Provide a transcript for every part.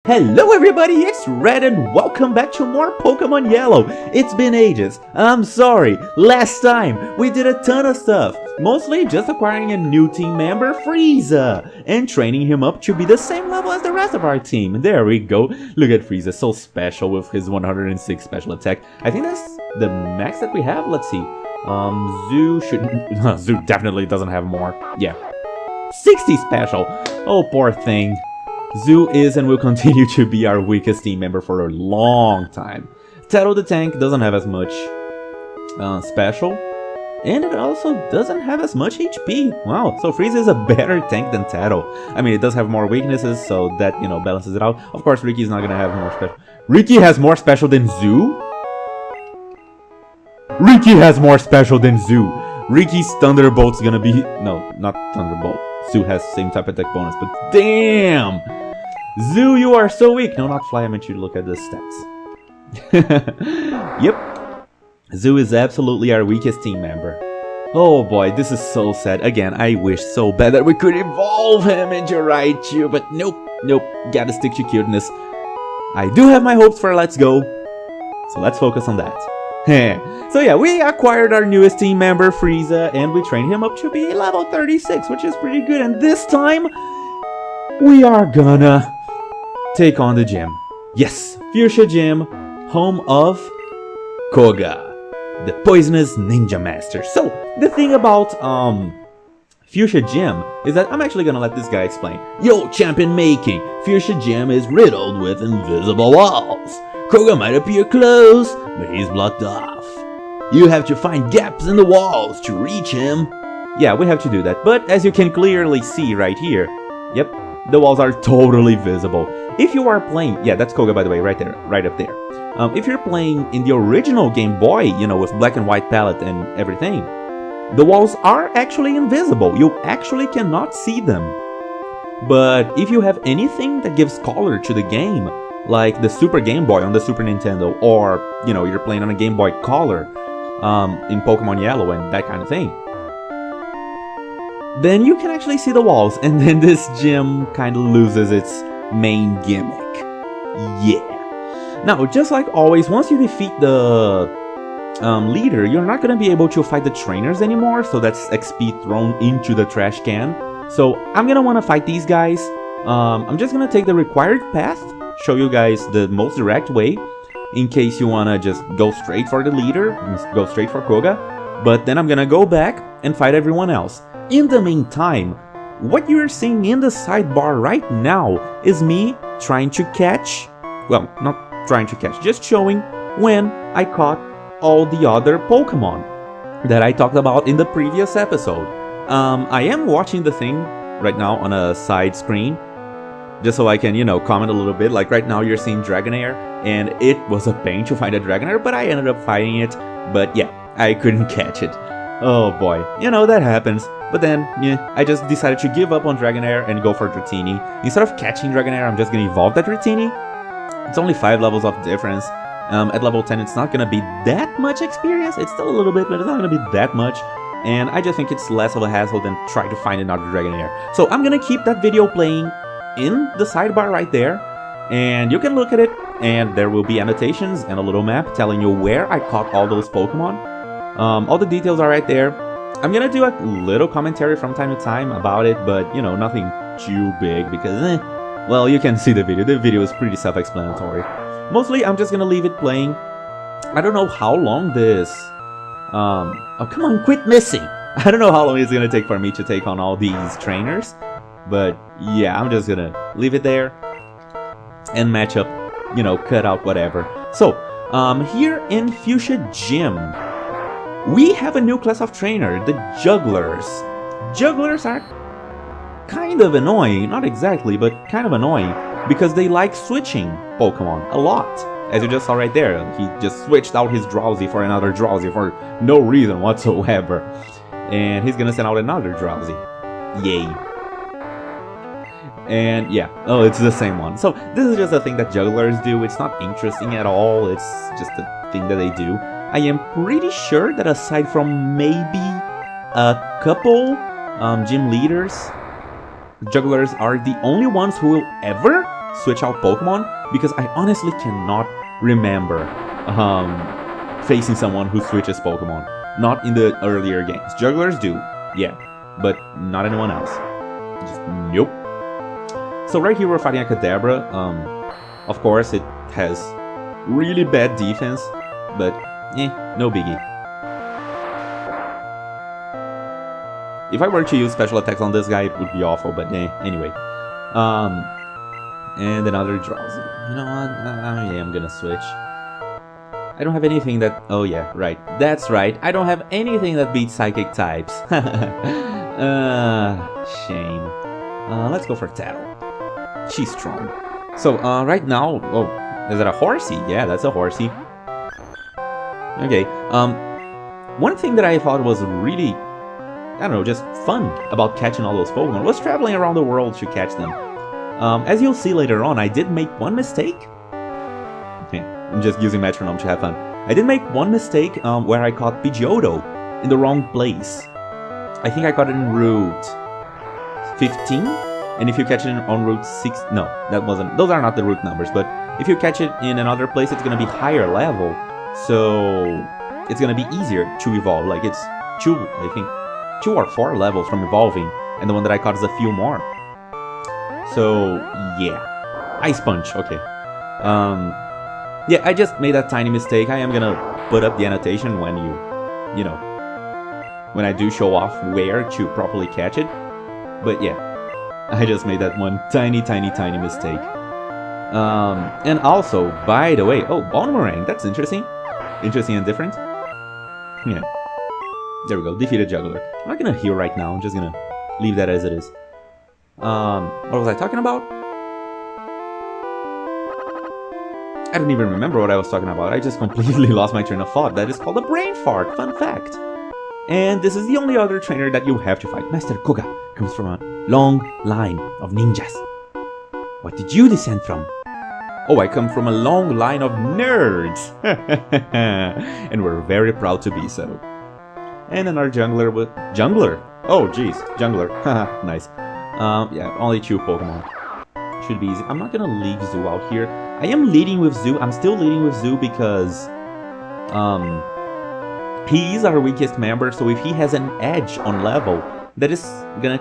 Hello everybody, it's Red and welcome back to more Pokemon Yellow. It's been ages. I'm sorry. Last time we did a ton of stuff. Mostly just acquiring a new team member, Frieza, and training him up to be the same level as the rest of our team. There we go. Look at Frieza, so special with his 106 special attack. I think that's the max that we have. Let's see. Zoo should... Zoo definitely doesn't have more. Yeah. 60 special. Oh, poor thing. Zoo is and will continue to be our weakest team member for a long time. Tato the tank doesn't have as much special, and it also doesn't have as much HP. Wow, so Frieza is a better tank than Tato. I mean, it does have more weaknesses, so that, you know, balances it out. Of course, Ricky's not gonna have more special. Ricky has more special than Zoo? Ricky has more special than Zoo. Ricky's Thunderbolt's gonna be... No, not Thunderbolt. Zoo has same type attack bonus, but damn! Zoo, you are so weak! No, not Fly, I meant you to look at the stats. Yep. Zoo is absolutely our weakest team member. Oh boy, this is so sad. Again, I wish so bad that we could evolve him into Raichu, but nope, nope, gotta stick to cuteness. I do have my hopes for Let's Go, so let's focus on that. So yeah, we acquired our newest team member, Frieza, and we trained him up to be level 36, which is pretty good. And this time, we are gonna take on the gym. Yes, Fuchsia Gym, home of Koga, the poisonous ninja master. So, the thing about Fuchsia Gym is that I'm actually gonna let this guy explain. Yo, champion making! Fuchsia Gym is riddled with invisible walls. Koga might appear close, but he's blocked off. You have to find gaps in the walls to reach him. Yeah, we have to do that, but as you can clearly see right here, yep, the walls are totally visible. If you are playing, yeah, that's Koga by the way, right there, right up there. If you're playing in the original Game Boy, you know, with black and white palette and everything, the walls are actually invisible. You actually cannot see them. But if you have anything that gives color to the game, like the Super Game Boy on the Super Nintendo, or, you know, you're playing on a Game Boy Color in Pokemon Yellow and that kind of thing, then you can actually see the walls, and then this gym kind of loses its main gimmick. Yeah. Now, just like always, once you defeat the leader, you're not going to be able to fight the trainers anymore, so that's XP thrown into the trash can. So I'm going to want to fight these guys. I'm just going to take the required path, show you guys the most direct way, in case you want to just go straight for the leader, go straight for Koga, but then I'm gonna go back and fight everyone else. In the meantime, what you're seeing in the sidebar right now is me trying to catch, well, not trying to catch, just showing when I caught all the other Pokemon that I talked about in the previous episode. I am watching the thing right now on a side screen, just so I can, you know, comment a little bit. Like right now you're seeing Dragonair, and it was a pain to find a Dragonair, but I ended up finding it. But yeah, I couldn't catch it. Oh boy, you know, that happens. But then, yeah, I just decided to give up on Dragonair and go for Dratini. Instead of catching Dragonair, I'm just gonna evolve that Dratini. It's only 5 levels of difference. At level 10, it's not gonna be that much experience. It's still a little bit, but it's not gonna be that much. And I just think it's less of a hassle than try to find another Dragonair. So I'm gonna keep that video playing in the sidebar right there, and you can look at it, and there will be annotations and a little map telling you where I caught all those Pokemon. All the details are right there. I'm gonna do a little commentary from time to time about it, but you know, nothing too big because, well, you can see the video. The video is pretty self-explanatory. Mostly, I'm just gonna leave it playing. I don't know how long this... oh, come on, quit missing! I don't know how long it's gonna take for me to take on all these trainers. But yeah, I'm just gonna leave it there and match up, you know, cut out whatever. So, here in Fuchsia Gym, we have a new class of trainer, the Jugglers. Jugglers are kind of annoying, not exactly, but kind of annoying, because they like switching Pokemon a lot. As you just saw right there, he just switched out his Drowsy for another Drowsy for no reason whatsoever. And he's gonna send out another Drowsy. Yay. And yeah, oh, it's the same one. So this is just a thing that jugglers do. It's not interesting at all. It's just a thing that they do. I am pretty sure that aside from maybe a couple gym leaders, jugglers are the only ones who will ever switch out Pokemon, because I honestly cannot remember facing someone who switches Pokemon. Not in the earlier games. Jugglers do, yeah, but not anyone else. Just nope. So right here we're fighting a Kadabra. Of course it has really bad defense, but no biggie. If I were to use special attacks on this guy, it would be awful, but anyway. And another Drowsy. You know what? Yeah, I'm gonna switch. I don't have anything that... Oh yeah, right. That's right. I don't have anything that beats Psychic types. Shame. Let's go for Tattle. She's strong. So, right now... Oh, is that a horsey? Yeah, that's a horsey. Okay, one thing that I thought was really... I don't know, just fun about catching all those Pokemon was traveling around the world to catch them. As you'll see later on, I did make one mistake. Okay, I'm just using Metronome to have fun. I did make one mistake where I caught Pidgeotto in the wrong place. I think I caught it in Route 15, and if you catch it on Route 6... No, that wasn't... Those are not the route numbers, but if you catch it in another place, it's gonna be higher level, so it's gonna be easier to evolve. Like, it's 2, I think, 2 or 4 levels from evolving, and the one that I caught is a few more. So, yeah. Ice Punch, okay. Yeah, I just made that tiny mistake. I am gonna put up the annotation when you know, when I do show off where to properly catch it. But yeah, I just made that one tiny mistake. And also, by the way, oh, Boomerang, that's interesting. Interesting and different. Yeah. There we go, defeated Juggler. I'm not gonna heal right now, I'm just gonna leave that as it is. What was I talking about? I don't even remember what I was talking about. I just completely lost my train of thought. That is called a brain fart, fun fact. And this is the only other trainer that you have to fight. Master Koga comes from a long line of ninjas. What did you descend from? Oh, I come from a long line of nerds. And we're very proud to be so. And another jungler with... Jungler? Oh, jeez. Jungler. Haha, nice. Yeah, only 2 Pokemon. Should be easy. I'm not gonna leave Zoo out here. I am leading with Zoo. I'm still leading with Zoo because... he's our weakest member, so if he has an edge on level, that is gonna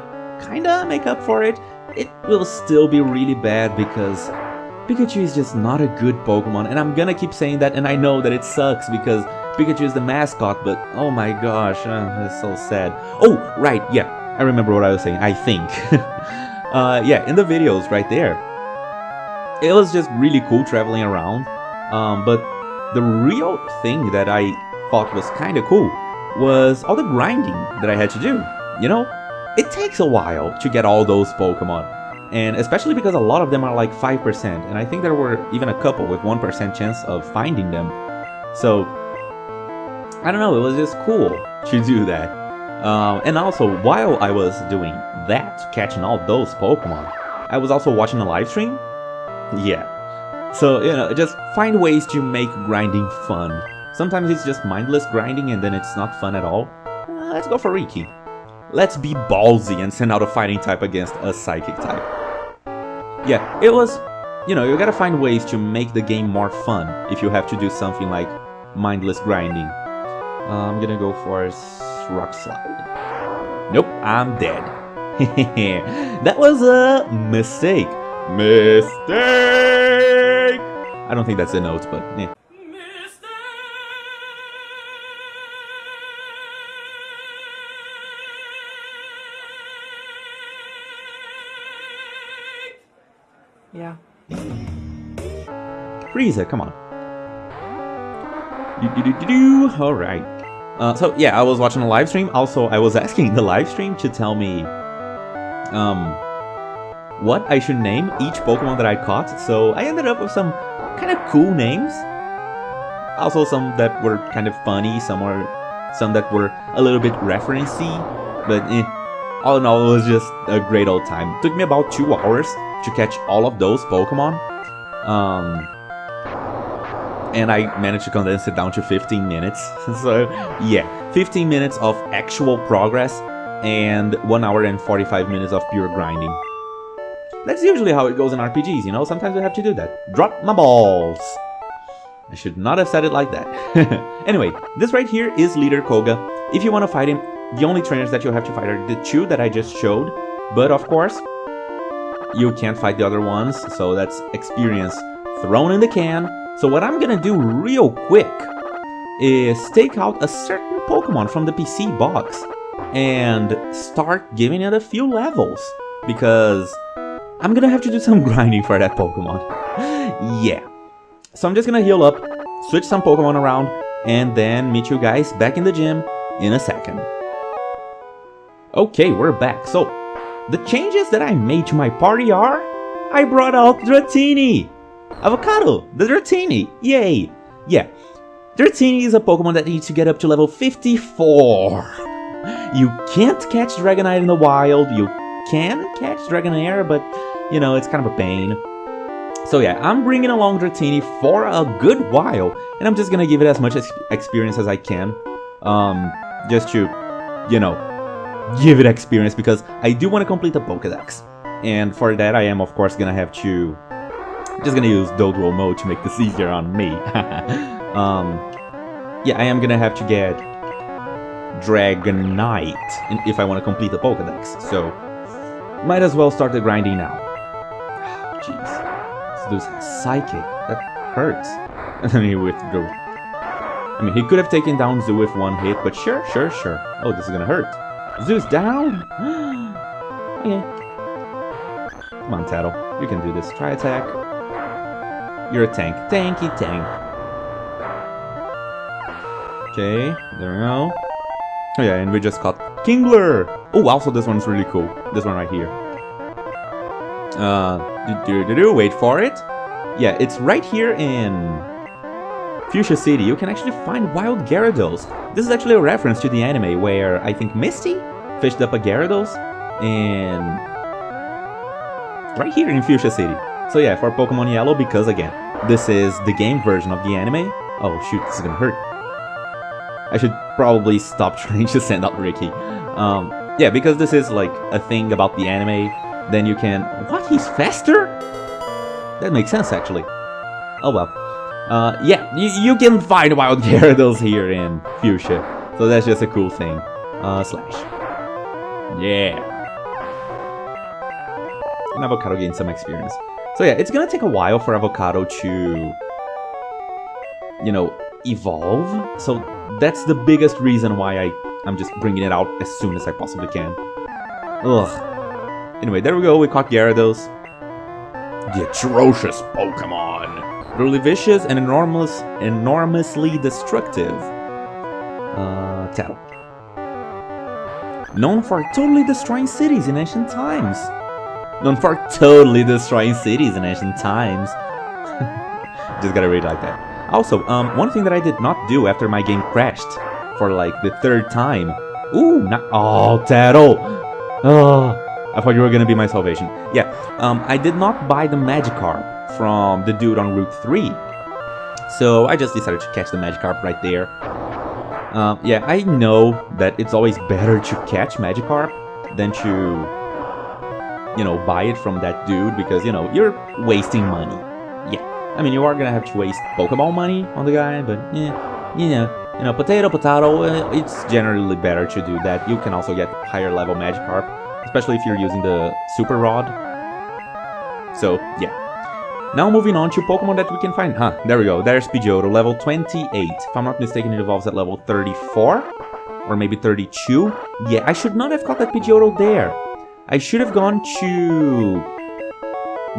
kinda make up for it. It will still be really bad because Pikachu is just not a good Pokemon, and I'm gonna keep saying that, and I know that it sucks because Pikachu is the mascot, but oh my gosh, that's so sad. Oh, right, yeah, I remember what I was saying, I think. Yeah, in the videos right there, it was just really cool traveling around, but the real thing that I thought was kinda cool was all the grinding that I had to do, you know? It takes a while to get all those Pokemon, and especially because a lot of them are like 5%, and I think there were even a couple with 1% chance of finding them. So, I don't know, it was just cool to do that. And also, while I was doing that, catching all those Pokemon, I was also watching a live stream. Yeah. So, you know, just find ways to make grinding fun. Sometimes it's just mindless grinding and then it's not fun at all. Let's go for Riki. Let's be ballsy and send out a fighting type against a psychic type. Yeah, it was... You know, you gotta find ways to make the game more fun if you have to do something like mindless grinding. I'm gonna go for Rock Slide. Nope, I'm dead. That was a mistake. Mistake! I don't think that's the notes, but eh. Yeah. Frieza, come on. Alright. So yeah, I was watching a live stream. Also, I was asking the live stream to tell me what I should name each Pokemon that I caught. So I ended up with some kind of cool names. Also some that were kind of funny, some that were a little bit referencey, but all in all, it was just a great old time. It took me about 2 hours to catch all of those Pokemon. And I managed to condense it down to 15 minutes. So, yeah, 15 minutes of actual progress and 1 hour and 45 minutes of pure grinding. That's usually how it goes in RPGs, you know? Sometimes we have to do that. Drop my balls. I should not have said it like that. Anyway, this right here is Leader Koga. If you want to fight him, the only trainers that you have to fight are the 2 that I just showed. But of course, you can't fight the other ones, so that's experience thrown in the can. So what I'm gonna do real quick is take out a certain Pokemon from the PC box and start giving it a few levels, because I'm gonna have to do some grinding for that Pokemon. Yeah. So I'm just gonna heal up, switch some Pokemon around, and then meet you guys back in the gym in a second. Okay, we're back. So, the changes that I made to my party are... I brought out Dratini! Avocado, the Dratini! Yay! Yeah, Dratini is a Pokemon that needs to get up to level 54. You can't catch Dragonite in the wild, you can catch Dragonair, but, you know, it's kind of a pain. So yeah, I'm bringing along Dratini for a good while, and I'm just gonna give it as much experience as I can. Just to, you know, give it experience, because I do want to complete the Pokédex. And for that, I am, of course, gonna have to... just gonna use dual mode to make this easier on me. Yeah, I am gonna have to get Dragonite if I want to complete the Pokédex. So, might as well start the grinding now. Jeez. This has Psychic. That hurts. And then he withdrew. I mean, he could have taken down Zoo with 1 hit, but sure. Oh, this is gonna hurt. Zoo's down! Okay. Come on, Tattle. You can do this. Try attack. You're a tank. Tanky tank. Okay, there we go. Oh yeah, and we just caught Kingler! Oh, also this one's really cool. This one right here. Wait for it. Yeah, it's right here in Fuchsia City. You can actually find wild Gyarados. This is actually a reference to the anime where I think Misty fished up a Gyarados, and right here in Fuchsia City. So yeah, for Pokemon Yellow, because again, this is the game version of the anime. Oh shoot, this is gonna hurt. I should probably stop trying to send out Ricky. Yeah, because this is like a thing about the anime. Then you can... What? He's faster? That makes sense, actually. Oh well. Yeah, you can find wild Gyarados here in Fuchsia. So that's just a cool thing. Slash. Yeah. And Avocado gained some experience. So yeah, it's gonna take a while for Avocado to... you know, evolve. So that's the biggest reason why I'm just bringing it out as soon as I possibly can. Ugh. Anyway, there we go, we caught Gyarados. The atrocious Pokemon! Really vicious and enormously destructive. Tattle. Known for totally destroying cities in ancient times. Just gotta read it like that. Also, one thing that I did not do after my game crashed for like the 3rd time. Ooh, not... Oh, Tattle! Oh, I thought you were gonna be my salvation. Yeah, I did not buy the Magikarp from the dude on Route 3. So I just decided to catch the Magikarp right there. Yeah, I know that it's always better to catch Magikarp than to, you know, buy it from that dude, because, you know, you're wasting money. Yeah, I mean, you are gonna have to waste Pokeball money on the guy, but yeah, you know, potato, it's generally better to do that. You can also get higher level Magikarp, especially if you're using the Super Rod. So, yeah. Now moving on to Pokemon that we can find. There we go. There's Pidgeotto, level 28. If I'm not mistaken, it evolves at level 34? Or maybe 32? Yeah, I should not have caught that Pidgeotto there. I should have gone to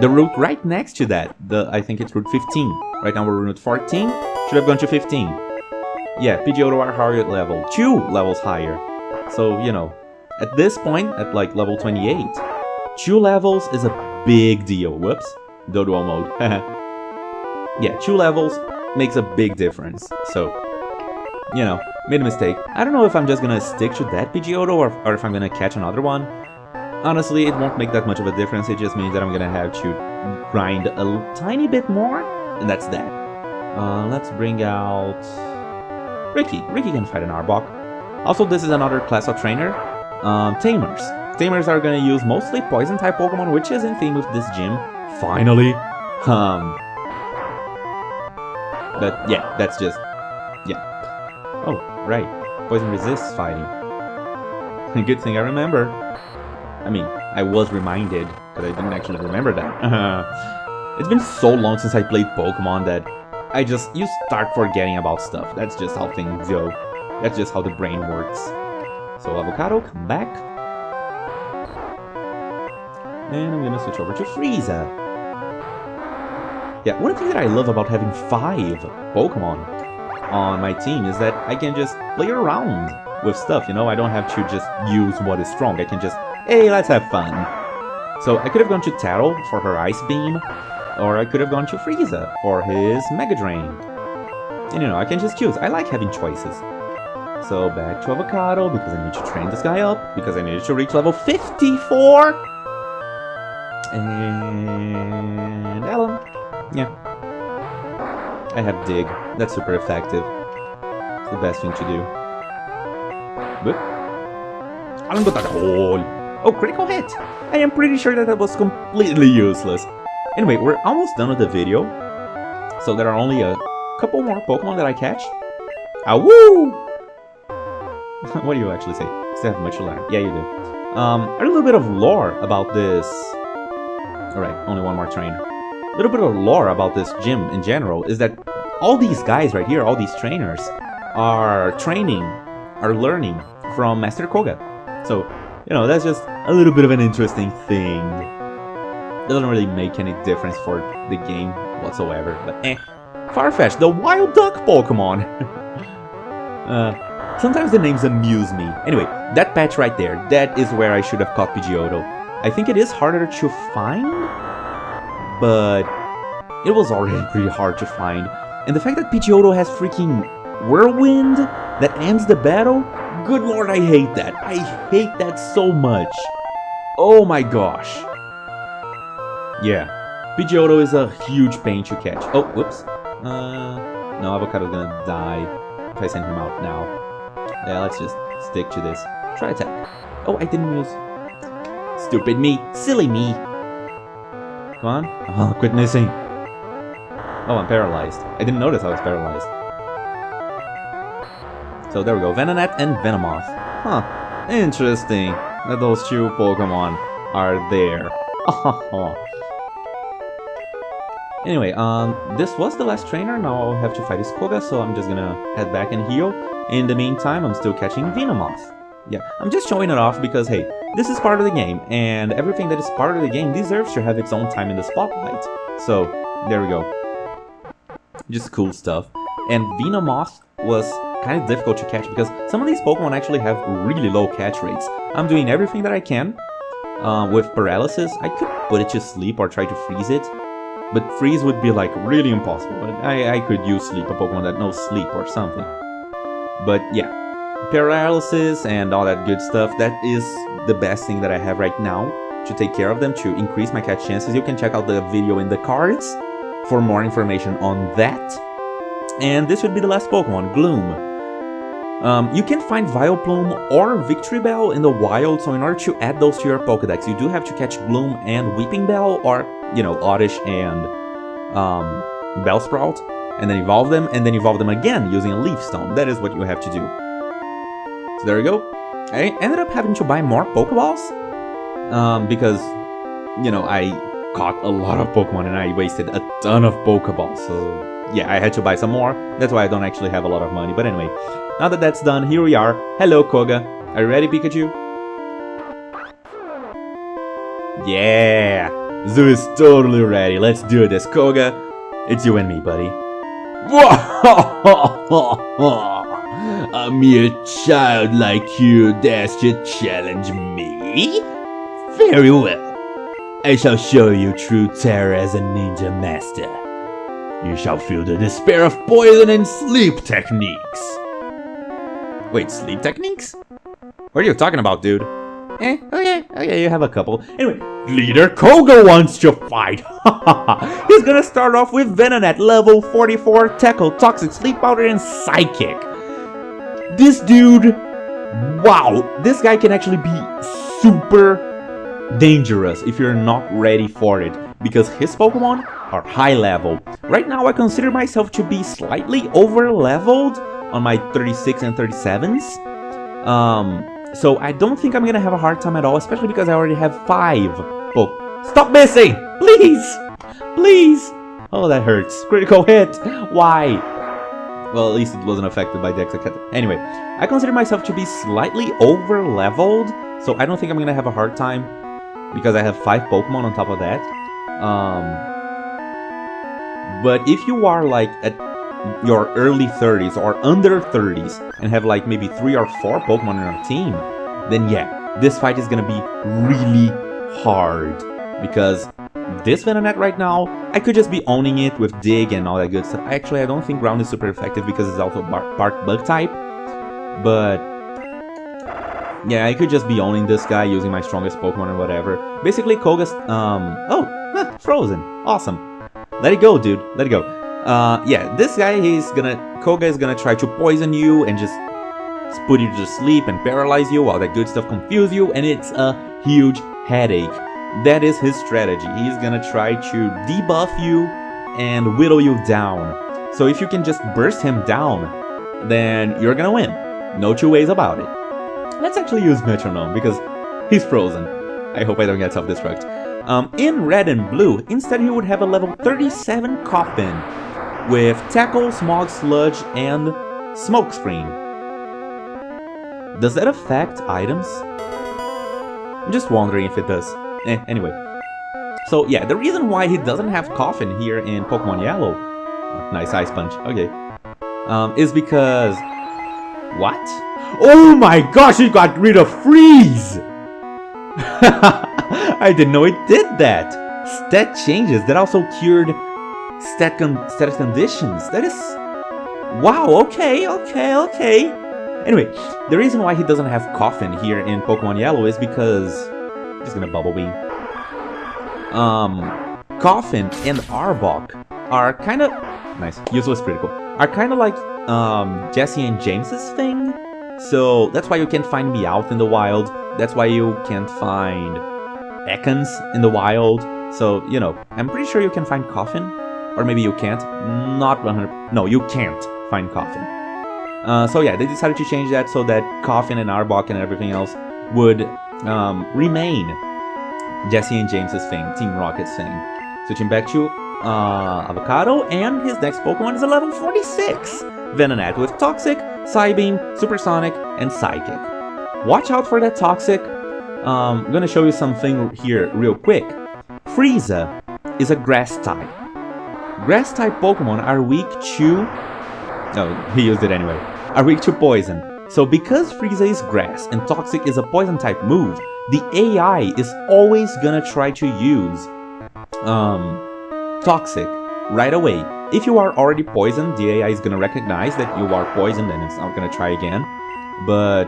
the route right next to that. I think it's Route 15. Right now we're Route 14. Should have gone to 15. Yeah, Pidgeotto are higher level. 2 levels higher. So, you know, at this point, at like level 28, 2 levels is a big deal. Whoops. Dual mode. Yeah, 2 levels makes a big difference. So, you know, made a mistake. I don't know if I'm just gonna stick to that Pidgeotto or if I'm gonna catch another one. Honestly, it won't make that much of a difference. It just means that I'm gonna have to grind a tiny bit more, and that's that. Let's bring out Ricky. Ricky can fight an Arbok. Also, this is another class of trainer. Tamers. Tamers are gonna use mostly poison-type Pokemon, which is in theme with this gym. Finally! But yeah, that's just... yeah. Oh, right. Poison resists fighting. Good thing I remember. I mean, I was reminded, because I didn't actually remember that. It's been so long since I played Pokemon that you start forgetting about stuff. That's just how things go. That's just how the brain works. So, Avocado, come back. And I'm gonna switch over to Frieza. Yeah, one thing that I love about having 5 Pokemon on my team is that I can just play around with stuff, you know? I don't have to just use what is strong. I can just, hey, let's have fun. So I could have gone to Taro for her Ice Beam, or I could have gone to Frieza for his Mega Drain. And you know, I can just choose. I like having choices. So back to Avocado, because I need to train this guy up, because I needed to reach level 54. And Ellen. Yeah. I have Dig. That's super effective. It's the best thing to do. But Alan got that hole. Oh, critical hit! I am pretty sure that was completely useless. Anyway, we're almost done with the video. So there are only a couple more Pokemon that I catch. Awoo! What do you actually say? Still have much to learn. Yeah, you do. A little bit of lore about this. Alright, only one more trainer. A little bit of lore about this gym in general is that all these guys right here, all these trainers, are learning from Master Koga. So, you know, that's just a little bit of an interesting thing. Doesn't really make any difference for the game whatsoever, but Farfetch'd, the wild duck Pokemon! Sometimes the names amuse me. Anyway, that patch right there, that is where I should have caught Pidgeotto. I think it is harder to find, but it was already pretty hard to find. And the fact that Pidgeotto has freaking Whirlwind that ends the battle, good lord, I hate that. I hate that so much. Oh my gosh. Yeah, Pidgeotto is a huge pain to catch. Oh, whoops. No, Avocado's gonna die if I send him out now. Yeah, let's just stick to this. Try attack. Oh, I didn't use... Stupid me. Silly me. Come on. Oh, quit missing. Oh, I'm paralyzed. I didn't notice I was paralyzed. So there we go. Venonat and Venomoth. Huh. Interesting that those two Pokemon are there. Anyway, this was the last trainer. Now I'll have to fight his Koga, so I'm just gonna head back and heal. In the meantime, I'm still catching Venomoth. Yeah, I'm just showing it off because, hey, this is part of the game, and everything that is part of the game deserves to have its own time in the spotlight. So, there we go. Just cool stuff. And Venomoth was kind of difficult to catch because some of these Pokemon actually have really low catch rates. I'm doing everything that I can. With Paralysis, I could put it to sleep or try to freeze it. But freeze would be like really impossible. I could use sleep, a Pokemon that knows sleep or something. But yeah, Paralysis and all that good stuff, that is the best thing that I have right now to take care of them, to increase my catch chances. You can check out the video in the cards for more information on that. And this would be the last Pokemon, Gloom. You can find Vileplume or Victory Bell in the wild, so in order to add those to your Pokedex, you do have to catch Gloom and Weeping Bell, or, you know, Oddish and Bellsprout, and then evolve them again using a Leaf Stone. That is what you have to do. So there we go. I ended up having to buy more Pokeballs, because, you know, I caught a lot of Pokemon and I wasted a ton of Pokeballs, so yeah, I had to buy some more. That's why I don't actually have a lot of money. But anyway, now that that's done, here we are. Hello, Koga. Are you ready, Pikachu? Yeah! Zoo is totally ready. Let's do this, Koga. It's you and me, buddy. A mere child like you dares to challenge me? Very well. I shall show you true terror as a ninja master. You shall feel the despair of poison and sleep techniques. Wait, sleep techniques? What are you talking about, dude? Okay, you have a couple. Anyway, Leader Koga wants to fight. He's gonna start off with Venonat, level 44, Tackle, Toxic, Sleep Powder, and Psychic. This dude, wow, this guy can actually be super dangerous if you're not ready for it, because his Pokemon are high level. Right now I consider myself to be slightly over leveled on my 36 and 37s. So I don't think I'm gonna have a hard time at all, especially because I already have 5 Stop missing! Please! Please! Oh, that hurts. Critical hit! Why? Well, at least it wasn't affected by the executive. Anyway, I consider myself to be slightly over leveled, so I don't think I'm gonna have a hard time because I have 5 Pokemon on top of that. But if you are like at your early 30s or under 30s and have like maybe 3 or 4 Pokemon in your team, then yeah, this fight is gonna be really hard, because this Venonat right now, I could just be owning it with Dig and all that good stuff. Actually, I don't think Ground is super effective because it's also Bark Bug type, but yeah, I could just be owning this guy using my strongest Pokemon or whatever. Basically, Koga's, frozen. Awesome. Let it go, dude. Let it go. Yeah, this guy, Koga is gonna try to poison you and just put you to sleep and paralyze you, all that good stuff, confuse you, and it's a huge headache. That is his strategy. He's gonna try to debuff you and whittle you down. So if you can just burst him down, then you're gonna win. No two ways about it. Let's actually use Metronome, because he's frozen. I hope I don't get self-destruct. In Red and Blue, instead he would have a level 37 Coffin with Tackle, Smog Sludge, and Smokescreen. Does that affect items? I'm just wondering if it does. Anyway. So yeah, the reason why he doesn't have Coffin here in Pokemon Yellow, nice Ice Punch, okay, is because... What? Oh my gosh, he got rid of Freeze! I didn't know it did that! Stat changes, that also cured status conditions. That is... Wow, okay. Anyway, the reason why he doesn't have Coffin here in Pokemon Yellow is because... Just gonna Bubble Beam. Coffin and Arbok are kind of... Nice, useless critical. Are kind of like Jesse and James's thing. So that's why you can't find Meowth in the wild. That's why you can't find Ekans in the wild. So, you know, I'm pretty sure you can find Coffin. Or maybe you can't. Not 100... No, you can't find Coffin. So yeah, they decided to change that so that Coffin and Arbok and everything else would remain Jesse and James's thing, Team Rocket's thing. Switching back to Avocado, and his next Pokemon is a level 46 Venonat with Toxic, Psybeam, Supersonic, and Psychic. Watch out for that Toxic. I'm gonna show you something here real quick. Frieza is a Grass type. Grass type Pokemon are weak to... Oh, he used it anyway. Are weak to Poison. So because Frieza is Grass and Toxic is a Poison type move, the AI is always gonna try to use Toxic right away. If you are already poisoned, the AI is gonna recognize that you are poisoned and it's not gonna try again. But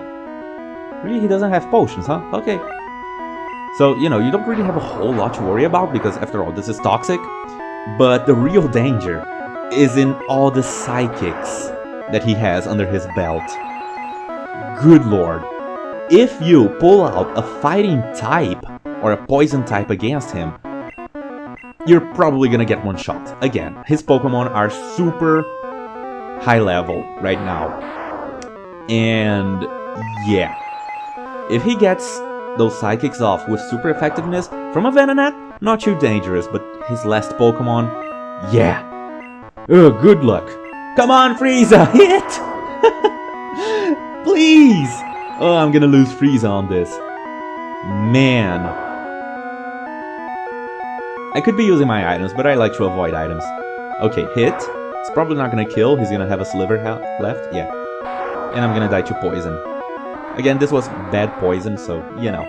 really, he doesn't have potions, huh? Okay. So, you know, you don't really have a whole lot to worry about because after all, this is Toxic. But the real danger is in all the Psychics that he has under his belt. Good lord. If you pull out a fighting type or a poison type against him, you're probably gonna get one shot. Again, his Pokemon are super high level right now. And yeah, if he gets those Psychics off with super effectiveness from a Venonat, not too dangerous, but his last Pokemon, yeah. Oh, good luck. Come on, Frieza, hit! Please! Oh, I'm gonna lose Frieza on this. Man. I could be using my items, but I like to avoid items. Okay, hit. It's probably not gonna kill. He's gonna have a sliver left. Yeah. And I'm gonna die to poison. Again, this was bad poison, so, you know.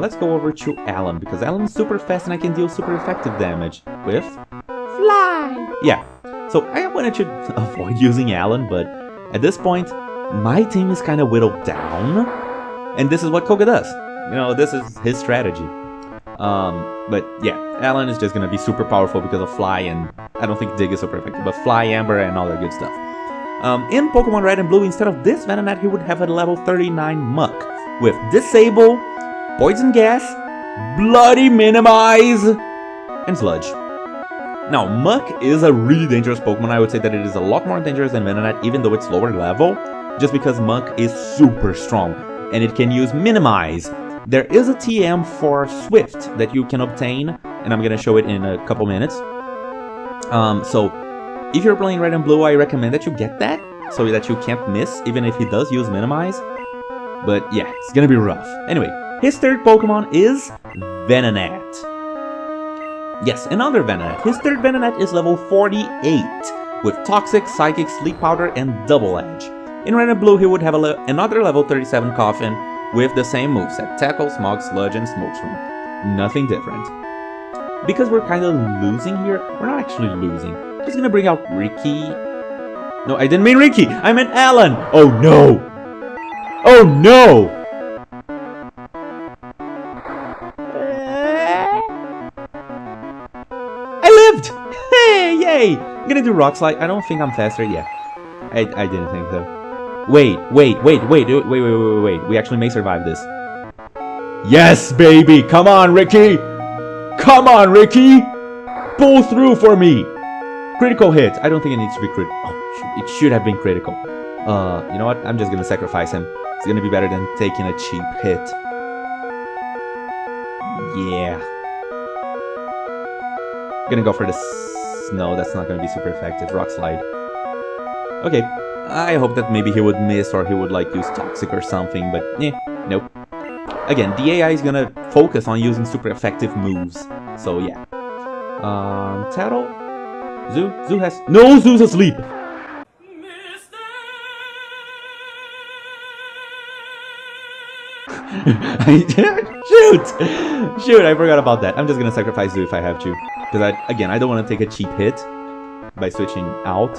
Let's go over to Alan, because Alan's super fast and I can deal super effective damage with... Fly! Yeah. So I wanted to avoid using Alan, but at this point, my team is kind of whittled down. And this is what Koga does. You know, this is his strategy. But yeah, Alan is just gonna be super powerful because of Fly, and I don't think Dig is super effective, but Fly, Amber, and all that good stuff. In Pokemon Red and Blue, instead of this Venonat, he would have a level 39 Muck with Disable, Poison Gas, Bloody Minimize, and Sludge. Now, Muck is a really dangerous Pokemon. I would say that it is a lot more dangerous than Venonat, even though it's lower level, just because Muck is super strong, and it can use Minimize. There is a TM for Swift that you can obtain, and I'm gonna show it in a couple minutes. So, if you're playing Red and Blue, I recommend that you get that, so that you can't miss, even if he does use Minimize. But yeah, it's gonna be rough. Anyway, his third Pokemon is Venonat. Yes, another Venonat. His third Venonat is level 48, with Toxic, Psychic, Sleep Powder, and Double Edge. In Red and Blue, he would have another level 37 Coffin with the same moveset: Tackle, Smog, Sludge, and Smokescreen. Nothing different. Because we're kind of losing here, we're not actually losing. I'm just gonna bring out Ricky. No, I didn't mean Ricky! I meant Alan! Oh no! Oh no! Hey, yay! I'm gonna do Rock Slide. I don't think I'm faster yet. I didn't think so. Wait. We actually may survive this. Yes, baby! Come on, Ricky! Come on, Ricky! Pull through for me! Critical hit. I don't think it needs to be critical. Oh, it should have been critical. You know what? I'm just gonna sacrifice him. It's gonna be better than taking a cheap hit. Yeah. Gonna go for this. No, that's not gonna be super effective. Rock Slide. Okay, I hope that maybe he would miss or he would like use Toxic or something, but nope. Again, the AI is gonna focus on using super effective moves. So yeah. Tattle? Zoo has... No, Zoo's asleep! Shoot, I forgot about that. I'm just gonna sacrifice Zoo if I have to. Because, I don't want to take a cheap hit by switching out.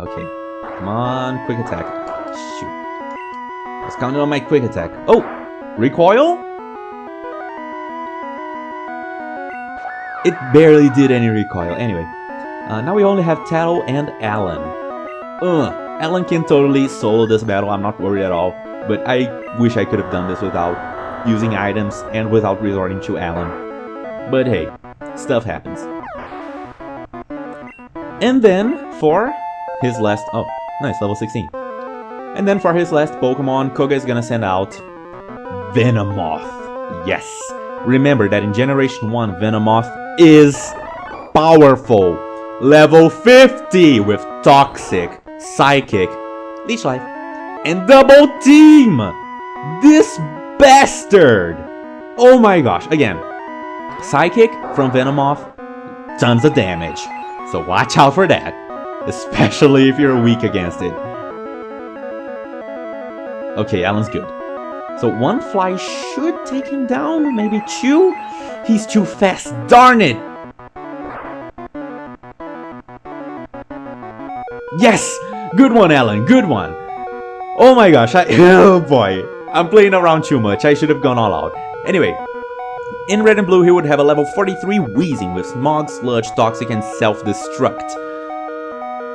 Okay. Come on, quick attack. Shoot. I was counting on my quick attack. Oh! Recoil? It barely did any recoil. Anyway. Now we only have Tattle and Alan. Alan can totally solo this battle. I'm not worried at all. But I wish I could have done this without using items and without resorting to Alan. But hey, stuff happens. And then for his last... Oh, nice, level 16. And then for his last Pokemon, Koga is gonna send out Venomoth. Yes! Remember that in Generation 1, Venomoth is powerful. Level 50 with Toxic, Psychic, Leech Life, and Double Team! This bastard! Oh my gosh, again, Psychic from Venomoth, tons of damage. So watch out for that, especially if you're weak against it. Okay, Alan's good. So one fly should take him down, maybe two? He's too fast, darn it! Yes! Good one, Alan, good one! Oh my gosh, oh boy. I'm playing around too much, I should have gone all out. Anyway, in Red and Blue he would have a level 43 Wheezing with Smog, Sludge, Toxic, and Self-Destruct.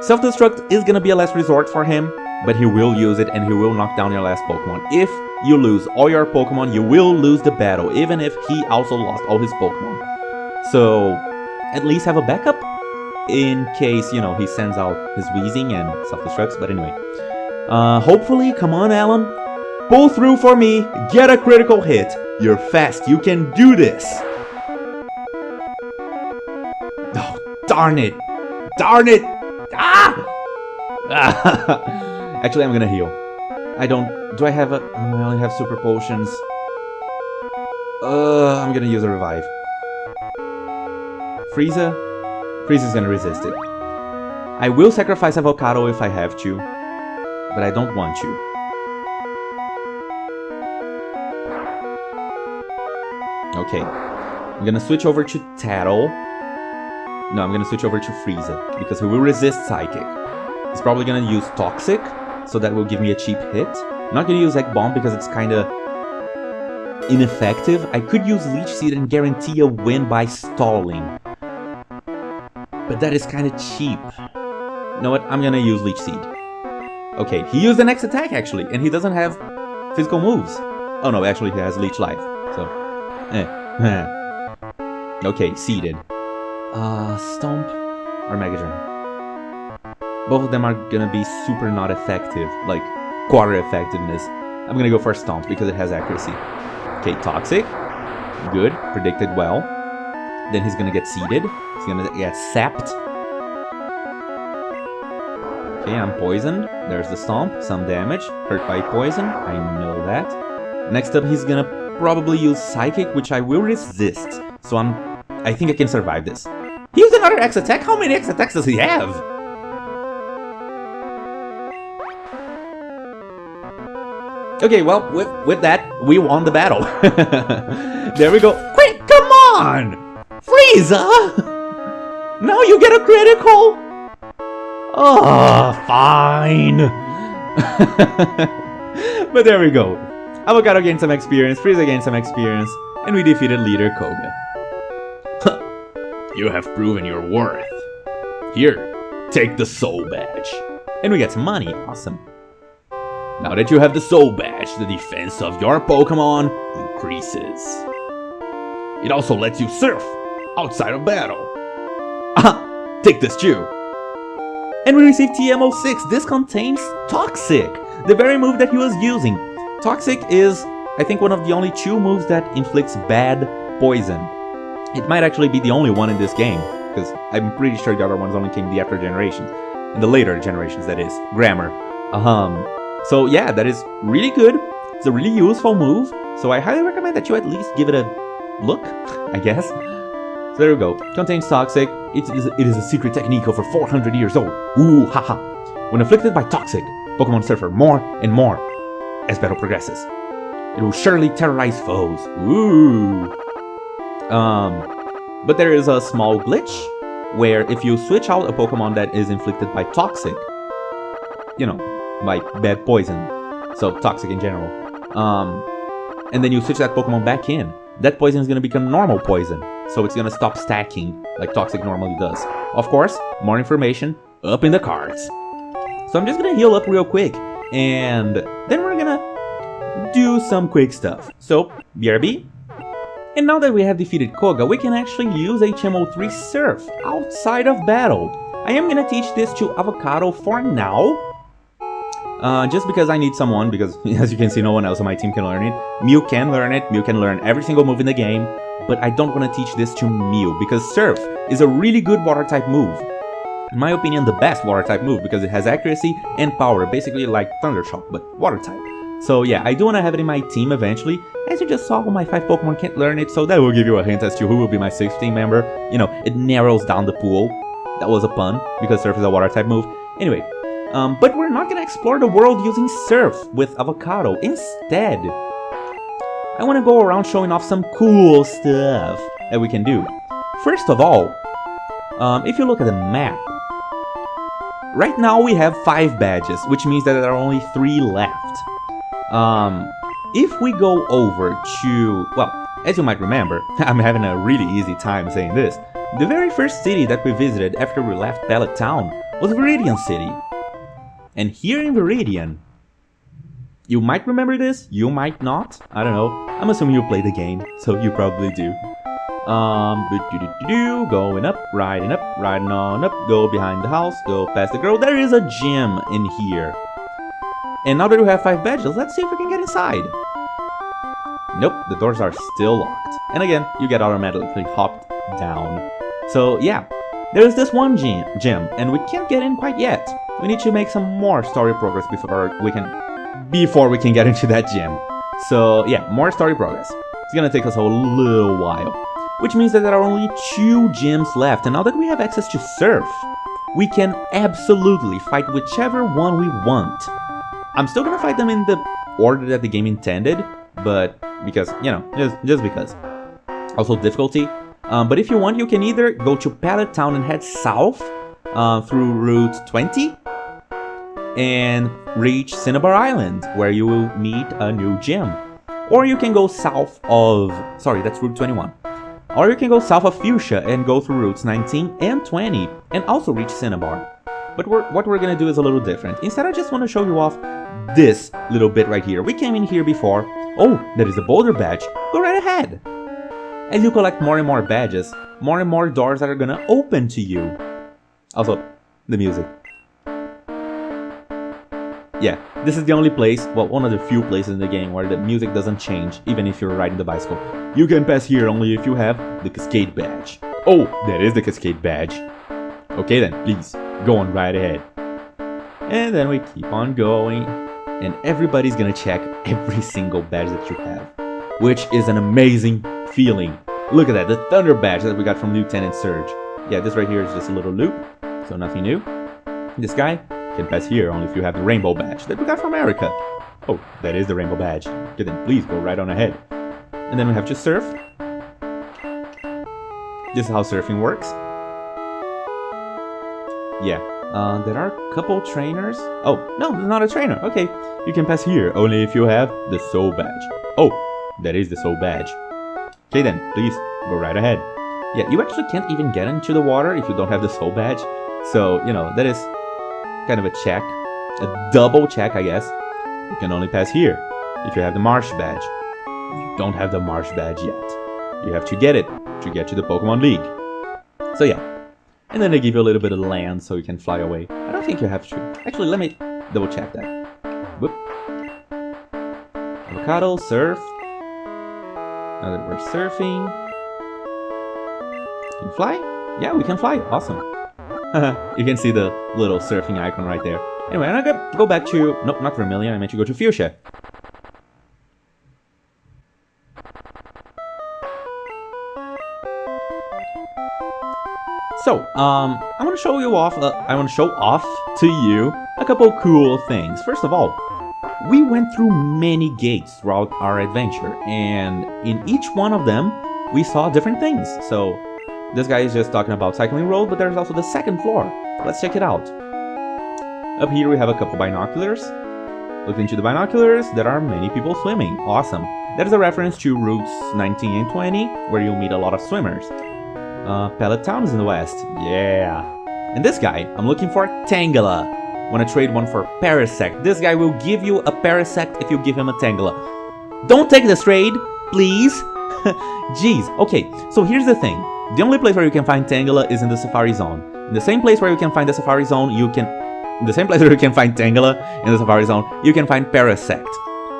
Self-Destruct is gonna be a last resort for him, but he will use it and he will knock down your last Pokemon. If you lose all your Pokemon, you will lose the battle, even if he also lost all his Pokemon. So, at least have a backup in case, you know, he sends out his Wheezing and Self-Destructs, but anyway. Hopefully, come on, Alan. Pull through for me, get a critical hit. You're fast, you can do this. Oh, darn it. Darn it. Ah! Actually, I'm gonna heal. Do I have a... I only have super potions. I'm gonna use a revive. Frieza? Frieza's gonna resist it. I will sacrifice Avocado if I have to, but I don't want to. Okay. I'm gonna switch over to Tattle. No, I'm gonna switch over to Frieza, because he will resist Psychic. He's probably gonna use Toxic, so that will give me a cheap hit. I'm not gonna use Egg Bomb because it's kinda ineffective. I could use Leech Seed and guarantee a win by stalling, but that is kinda cheap. You know what? I'm gonna use Leech Seed. Okay, he used the next attack actually, and he doesn't have physical moves. Oh no, actually he has leech life. So, okay, seated. Stomp or Mega Drain. Both of them are gonna be super not effective, like quarter effectiveness. I'm gonna go for Stomp because it has accuracy. Okay, Toxic. Good, predicted well. Then he's gonna get seated. He's gonna get sapped. Okay, I'm poisoned. There's the Stomp. Some damage. Hurt by poison. I know that. Next up, he's gonna probably use Psychic, which I will resist. So I think I can survive this. He used another X attack? How many X attacks does he have? Okay, well, with that, we won the battle. There we go. Quick, come on! Frieza! Now you get a critical? Oh, fine. But there we go. Avocado gained some experience, Frieza gained some experience, and we defeated leader Koga. You have proven your worth. Here, take the soul badge. And we get some money, awesome. Now that you have the soul badge, the defense of your Pokémon increases. It also lets you surf outside of battle. Aha! Take this too. And we received TM06. This contains Toxic, the very move that he was using. Toxic is, I think, one of the only 2 moves that inflicts bad poison. It might actually be the only one in this game, because I'm pretty sure the other ones only came in the after generations. In the later generations, that is. Grammar. So yeah, that is really good. It's a really useful move, so I highly recommend that you at least give it a look, I guess. So there we go. Contains Toxic. It is a secret technique over 400 years old. Ooh, haha. When afflicted by Toxic, Pokemon suffer more and more as battle progresses. It will surely terrorize foes. Ooh. But there is a small glitch where if you switch out a Pokemon that is inflicted by Toxic, you know, by bad poison, so Toxic in general, and then you switch that Pokemon back in, that poison is going to become normal poison, so it's going to stop stacking like Toxic normally does. Of course, more information up in the cards. So I'm just going to heal up real quick, and then we're going to do some quick stuff. So, BRB. And now that we have defeated Koga, we can actually use HM03 Surf outside of battle. I am going to teach this to Avocado for now. Just because I need someone, because as you can see, no one else on my team can learn it. Mew can learn it, Mew can learn every single move in the game, but I don't want to teach this to Mew, because Surf is a really good water-type move. In my opinion, the best water-type move, because it has accuracy and power, basically like Thundershock, but water-type. So yeah, I do want to have it in my team eventually. As you just saw, my 5 Pokemon can't learn it, so that will give you a hint as to who will be my 6th team member. You know, it narrows down the pool. That was a pun, because Surf is a water-type move. Anyway. But we're not going to explore the world using Surf with Avocado. Instead, I want to go around showing off some cool stuff that we can do. First of all, if you look at the map, right now we have 5 badges, which means that there are only 3 left. If we go over to, well, as you might remember, I'm having a really easy time saying this, the very first city that we visited after we left Pallet Town was Viridian City. And here in Viridian, you might remember this, you might not, I don't know. I'm assuming you play the game, so you probably do. Going up, riding on up, go behind the house, go past the girl. There is a gym in here. And now that we have 5 badges, let's see if we can get inside. Nope, the doors are still locked. And again, you get automatically hopped down. So yeah, there's this one gym, and we can't get in quite yet. We need to make some more story progress before we can get into that gym. So yeah, more story progress. It's gonna take us a little while. Which means that there are only 2 gyms left, and now that we have access to Surf, we can absolutely fight whichever one we want. I'm still gonna fight them in the order that the game intended, but because, you know, just because. Also difficulty. But if you want, you can either go to Pallet Town and head south through Route 20 and reach Cinnabar Island, where you will meet a new gym. Or you can go south of, sorry, that's Route 21. Or you can go south of Fuchsia and go through routes 19 and 20 and also reach Cinnabar. But what we're gonna do is a little different. Instead, I just want to show you off this little bit right here. We came in here before. Oh, that is a boulder badge. Go right ahead. As you collect more and more badges, more and more doors are gonna open to you. Also, the music. Yeah, this is the only place, well, one of the few places in the game where the music doesn't change, even if you're riding the bicycle. You can pass here only if you have the Cascade badge. Oh, that is the Cascade badge. Okay then, please, go on right ahead. And then we keep on going, and everybody's gonna check every single badge that you have, which is an amazing feeling. Look at that, the Thunder badge that we got from Lieutenant Surge. Yeah, this right here is just a little loop, so nothing new. This guy can pass here only if you have the Rainbow badge that we got from America. Oh, that is the Rainbow badge. Okay then, please go right on ahead. And then we have to surf. This is how surfing works. Yeah, there are a couple trainers. Oh, no, not a trainer. Okay, you can pass here only if you have the Soul badge. Oh, that is the Soul badge. Okay then, please go right ahead. Yeah, you actually can't even get into the water if you don't have the Soul badge. So, you know, that is kind of a check. A double check, I guess. You can only pass here if you have the Marsh badge. You don't have the Marsh badge yet. You have to get it to get to the Pokemon League. So yeah. And then they give you a little bit of land so you can fly away. I don't think you have to. Actually, let me double check that. Whoop. Avocado, surf. Now that we're surfing. Can you fly? Yeah, we can fly. Awesome. You can see the little surfing icon right there. Anyway, I'm gonna go back to... Nope, not Vermilion. I meant to go to Fuchsia. So, I want to show you off. I want to show off to you a couple cool things. First of all, we went through many gates throughout our adventure, and in each one of them, we saw different things. So, this guy is just talking about Cycling Road, but there's also the second floor. Let's check it out. Up here, we have a couple binoculars. Look into the binoculars. There are many people swimming. Awesome. That is a reference to routes 19 and 20, where you'll meet a lot of swimmers. Pellet Town is in the west. Yeah. And this guy, I'm looking for Tangela. Want to trade one for Parasect. This guy will give you a Parasect if you give him a Tangela. Don't take this trade, please. Jeez. Okay, so here's the thing. The only place where you can find Tangela is in the Safari Zone. In the same place where you can find the Safari Zone, you can... In the same place where you can find Tangela in the Safari Zone, you can find Parasect.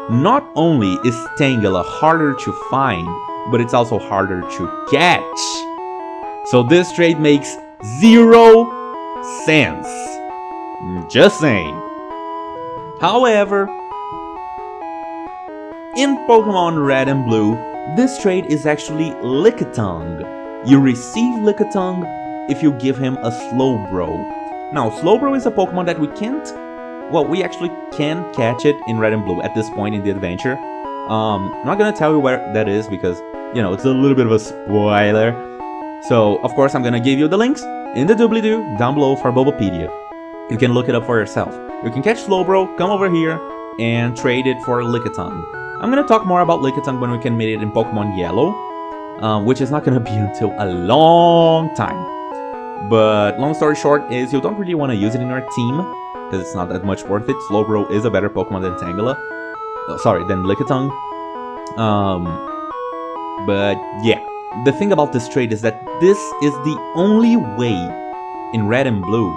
Not only is Tangela harder to find, but it's also harder to catch. So this trade makes 0 sense. Just saying. However, in Pokemon Red and Blue, this trade is actually Lickitung. You receive Lickitung if you give him a Slowbro. Now, Slowbro is a Pokemon that we can't... Well, we actually can catch it in Red and Blue at this point in the adventure. I'm not gonna tell you where that is because, you know, it's a little bit of a spoiler. So, of course, I'm gonna give you the links in the doobly-doo down below for Bulbapedia. You can look it up for yourself. You can catch Slowbro, come over here, and trade it for Lickitung. I'm gonna talk more about Lickitung when we can meet it in Pokemon Yellow, which is not gonna be until a long time. But, long story short is you don't really want to use it in your team, because it's not that much worth it. Slowbro is a better Pokemon than Tangela. Oh, sorry, than Lickitung. But, yeah. The thing about this trade is that this is the only way in Red and Blue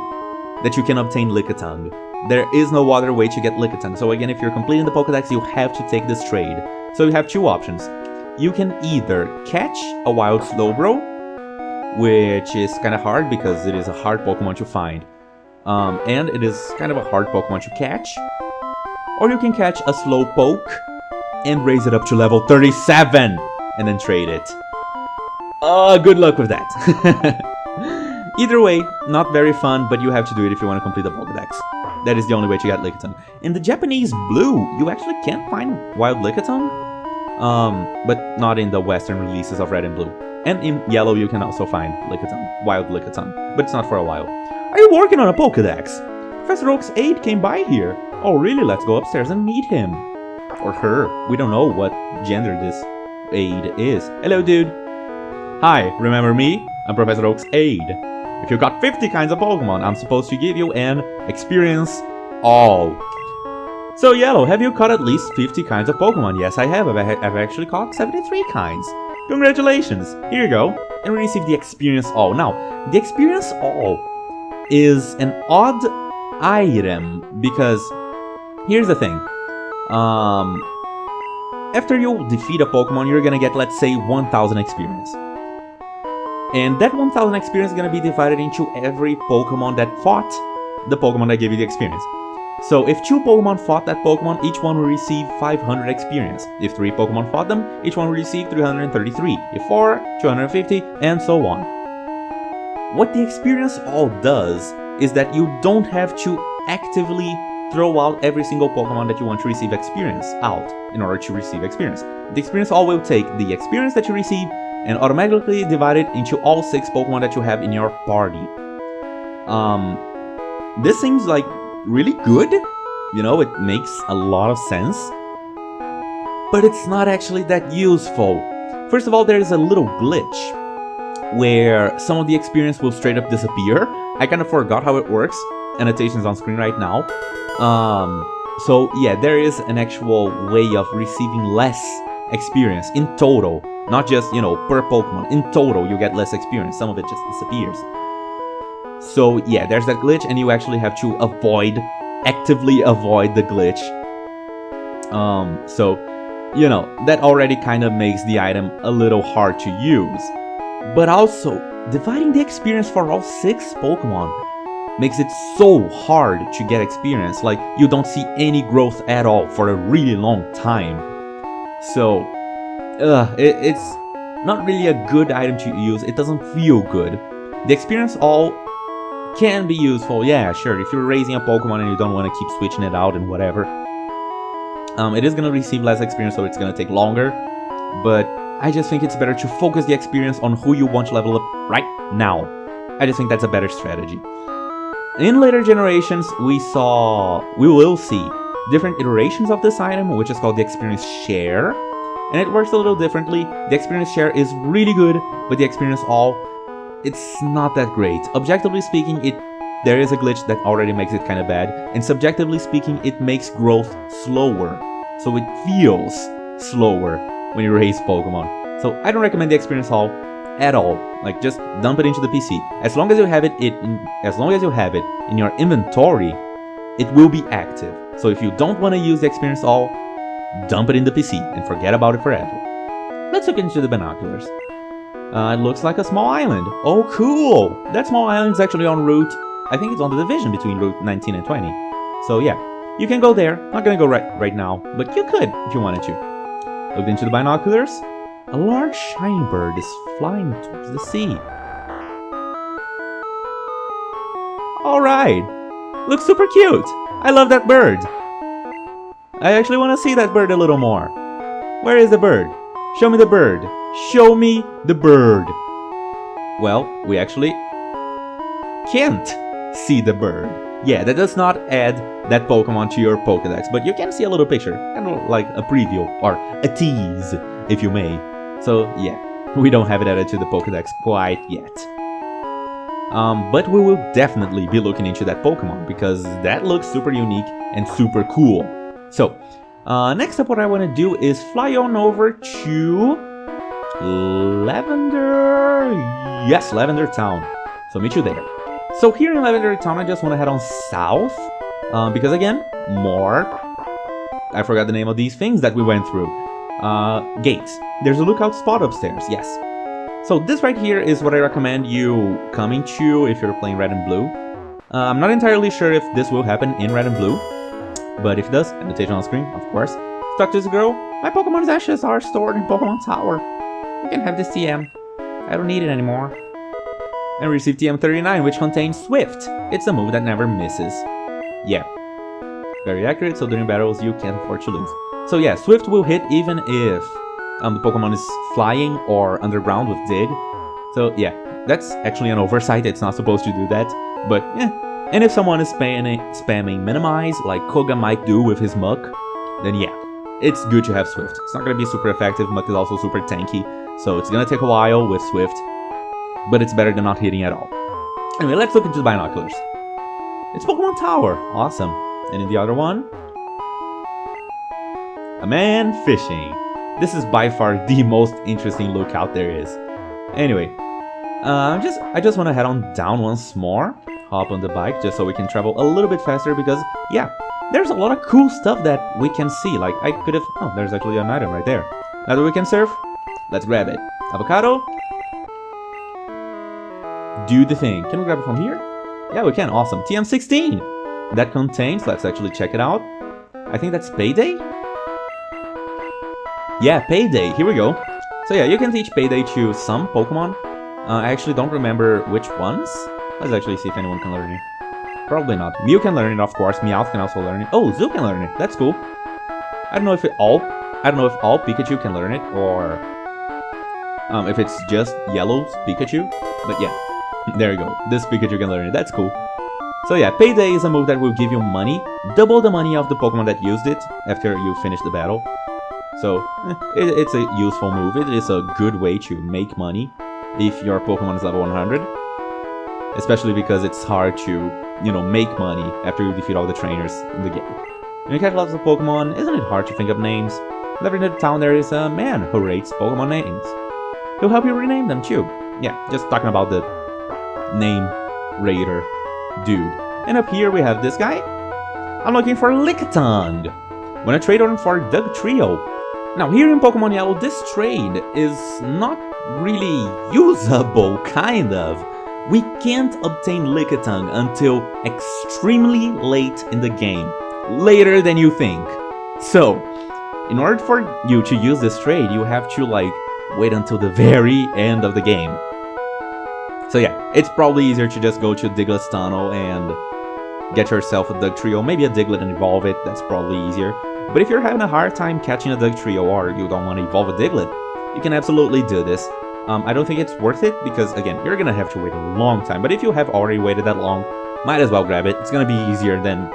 that you can obtain Lickitung. There is no other way to get Lickitung. So again, if you're completing the Pokédex, you have to take this trade. So you have two options. You can either catch a wild Slowbro, which is kind of hard because it is a hard Pokemon to find. And it is kind of a hard Pokemon to catch. Or you can catch a Slowpoke and raise it up to level 37 and then trade it. Good luck with that. Either way, not very fun, but you have to do it if you want to complete the Pokédex. That is the only way to get Lickitung. In the Japanese Blue, you actually can't find wild Lickitung, but not in the Western releases of Red and Blue. And in Yellow, you can also find Lickitung, wild Lickitung, but it's not for a while. Are you working on a Pokédex? Professor Oak's aide came by here. Oh, really? Let's go upstairs and meet him. Or her. We don't know what gender this aide is. Hello, dude. Hi, remember me? I'm Professor Oak's aide. If you got 50 kinds of Pokemon, I'm supposed to give you an experience all. So Yellow, have you caught at least 50 kinds of Pokemon? Yes, I have. I've actually caught 73 kinds. Congratulations. Here you go. And we receive the experience all. Now, the experience all is an odd item because here's the thing. After you defeat a Pokemon, you're gonna get, let's say, 1000 experience. And that 1000 experience is gonna be divided into every Pokemon that fought the Pokemon that gave you the experience. So if 2 Pokemon fought that Pokemon, each one will receive 500 experience. If 3 Pokemon fought them, each one will receive 333. If 4, 250, and so on. What the experience all does is that you don't have to actively throw out every single Pokemon that you want to receive experience out in order to receive experience. The experience all will take the experience that you receive and automatically divide it into all 6 Pokemon that you have in your party. This seems like really good, you know, it makes a lot of sense, but it's not actually that useful. First of all, there is a little glitch where some of the experience will straight up disappear. I kind of forgot how it works. Annotations on screen right now. So yeah, there is an actual way of receiving less experience in total, not just, you know, per Pokemon. In total, you get less experience. Some of it just disappears. So yeah, there's that glitch, and you actually have to actively avoid the glitch. So, you know, that already kind of makes the item a little hard to use. But also, dividing the experience for all 6 Pokemon makes it so hard to get experience. Like, you don't see any growth at all for a really long time. So, it's not really a good item to use. It doesn't feel good. The experience all can be useful, yeah, sure, if you're raising a Pokemon and you don't want to keep switching it out and whatever. It is going to receive less experience, so it's going to take longer, but I just think it's better to focus the experience on who you want to level up right now. I just think that's a better strategy. In later generations, we will see different iterations of this item, which is called the experience share, and it works a little differently. The experience share is really good, but the experience all, it's not that great. Objectively speaking, there is a glitch that already makes it kind of bad, and subjectively speaking, it makes growth slower. So it feels slower when you raise Pokemon. So I don't recommend the experience hall at all. Like, just dump it into the PC. As long as you have it in your inventory, it will be active. So if you don't want to use the experience hall, dump it in the PC and forget about it forever. Let's look into the binoculars. It looks like a small island. Oh, cool! That small island is actually on route, I think it's on the division between route 19 and 20. So yeah, you can go there. Not gonna go right now, but you could if you wanted to. Looked into the binoculars. A large shiny bird is flying towards the sea. Alright! Looks super cute! I love that bird! I actually want to see that bird a little more. Where is the bird? Show me the bird! Show me the bird! Well, we actually can't see the bird. Yeah, that does not add that Pokemon to your Pokédex, but you can see a little picture, kind of like a preview, or a tease, if you may. So yeah, we don't have it added to the Pokédex quite yet. But we will definitely be looking into that Pokemon, because that looks super unique and super cool. So, next up what I want to do is fly on over to Lavender... Yes, Lavender Town. So meet you there. So here in Lavender Town, I just want to head on south, because again, more... I forgot the name of these things that we went through. Gates. There's a lookout spot upstairs, yes. So this right here is what I recommend you coming to if you're playing Red and Blue. I'm not entirely sure if this will happen in Red and Blue, but if it does, annotation on screen, of course. Talk to this girl. My Pokemon's ashes are stored in Pokemon Tower. You can have this TM. I don't need it anymore. And receive TM39, which contains Swift. It's a move that never misses. Yeah. Very accurate, so during battles you can't afford to lose. So yeah, Swift will hit even if the Pokemon is flying or underground with Dig. So yeah, that's actually an oversight, it's not supposed to do that. But yeah, and if someone is spamming Minimize, like Koga might do with his Muck, then yeah, it's good to have Swift. It's not going to be super effective, Muck is also super tanky, so it's going to take a while with Swift, but it's better than not hitting at all. Anyway, let's look into the binoculars. It's Pokemon Tower. Awesome. And in the other one, a man fishing. This is by far the most interesting lookout there is. Anyway, I just want to head on down once more. Hop on the bike just so we can travel a little bit faster because, yeah, there's a lot of cool stuff that we can see. Like, I could have... Oh, there's actually an item right there. Now that we can surf, let's grab it. Avocado. Do the thing. Can we grab it from here? Yeah, we can. Awesome. TM16. That contains... Let's actually check it out. I think that's Payday? Yeah, Payday. Here we go. So yeah, you can teach Payday to some Pokemon. I actually don't remember which ones. Let's actually see if anyone can learn it. Probably not. Mew can learn it, of course. Meowth can also learn it. Oh, Zoo can learn it. That's cool. I don't know if all Pikachu can learn it, or if it's just Yellow's Pikachu. But yeah, there you go. This Pikachu can learn it. That's cool. So yeah, Payday is a move that will give you money, double the money of the Pokemon that used it after you finish the battle. So it's a useful move. It is a good way to make money if your Pokemon is level 100. Especially because it's hard to, you know, make money after you defeat all the trainers in the game. When you catch lots of Pokemon, isn't it hard to think of names? Whenever in the town there is a man who rates Pokemon names. He'll help you rename them too. Yeah, just talking about the name rater dude. And up here we have this guy. I'm looking for Lickitung. When I trade on for Doug Trio. Now here in Pokemon Yellow, this trade is not really usable, kind of. We can't obtain Lickitung until extremely late in the game. Later than you think. So, in order for you to use this trade, you have to, like, wait until the very end of the game. So yeah, it's probably easier to just go to Diglett's Tunnel and get yourself a Dugtrio, maybe a Diglett and evolve it, that's probably easier. But if you're having a hard time catching a Dugtrio or you don't want to evolve a Diglett, you can absolutely do this. I don't think it's worth it because, again, you're gonna have to wait a long time. But if you have already waited that long, might as well grab it. It's gonna be easier than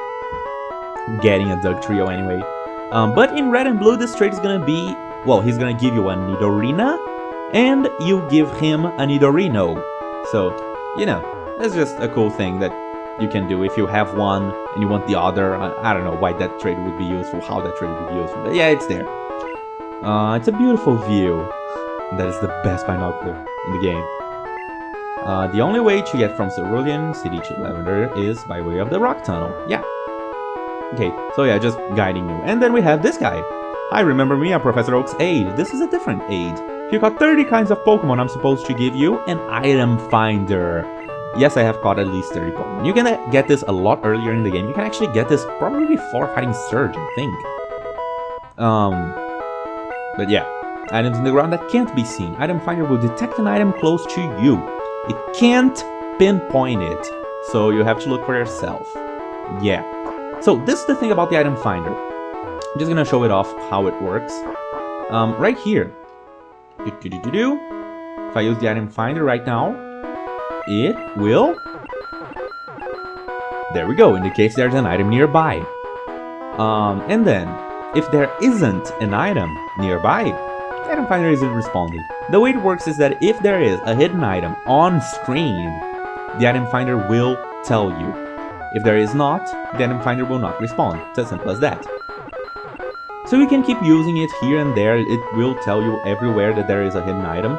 getting a Dugtrio anyway. But in Red and Blue, this trade is gonna be... Well, he's gonna give you a Nidorina, and you give him a Nidorino. So, you know, that's just a cool thing that you can do if you have one and you want the other. I don't know why that trade would be useful, how that trade would be useful. But yeah, it's there. It's a beautiful view. That is the best binocular in the game. The only way to get from Cerulean City to Lavender is by way of the Rock Tunnel. Yeah. Okay, so yeah, just guiding you. And then we have this guy. Hi, remember me? I'm Professor Oak's aide. This is a different aide. If you caught 30 kinds of Pokemon, I'm supposed to give you an item finder. Yes, I have caught at least 30 Pokemon. You can get this a lot earlier in the game. You can actually get this probably before fighting Surge, I think. But yeah. Items in the ground that can't be seen. Item finder will detect an item close to you. It can't pinpoint it, so you have to look for yourself. Yeah. So this is the thing about the item finder. I'm just gonna show it off how it works. Right here. If I use the item finder right now, it will... There we go, indicates there's an item nearby. And then, if there isn't an item nearby, the item finder isn't responding. The way it works is that if there is a hidden item on screen, the item finder will tell you. If there is not, the item finder will not respond. It's as simple as that. So you can keep using it here and there. It will tell you everywhere that there is a hidden item.